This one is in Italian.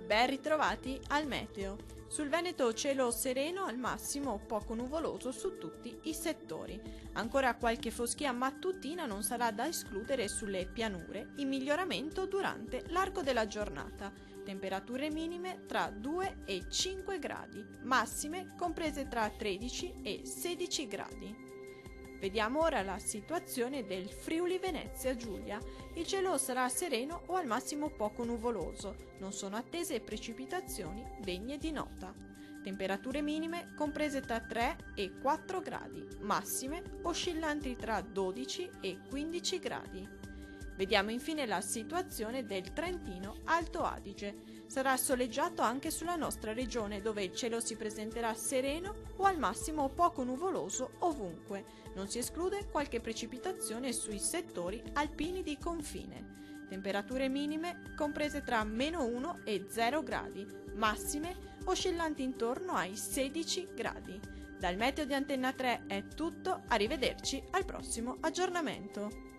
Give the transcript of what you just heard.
Ben ritrovati al meteo. Sul Veneto cielo sereno, al massimo poco nuvoloso su tutti i settori. Ancora qualche foschia mattutina non sarà da escludere sulle pianure, in miglioramento durante l'arco della giornata. Temperature minime tra 2 e 5 gradi, massime comprese tra 13 e 16 gradi. Vediamo ora la situazione del Friuli Venezia Giulia. Il cielo sarà sereno o al massimo poco nuvoloso, non sono attese precipitazioni degne di nota. Temperature minime comprese tra 3 e 4 gradi, massime oscillanti tra 12 e 15 gradi. Vediamo infine la situazione del Trentino Alto Adige. Sarà soleggiato anche sulla nostra regione, dove il cielo si presenterà sereno o al massimo poco nuvoloso ovunque. Non si esclude qualche precipitazione sui settori alpini di confine. Temperature minime comprese tra -1 e 0 gradi, massime oscillanti intorno ai 16 gradi. Dal meteo di Antenna 3 è tutto, arrivederci al prossimo aggiornamento.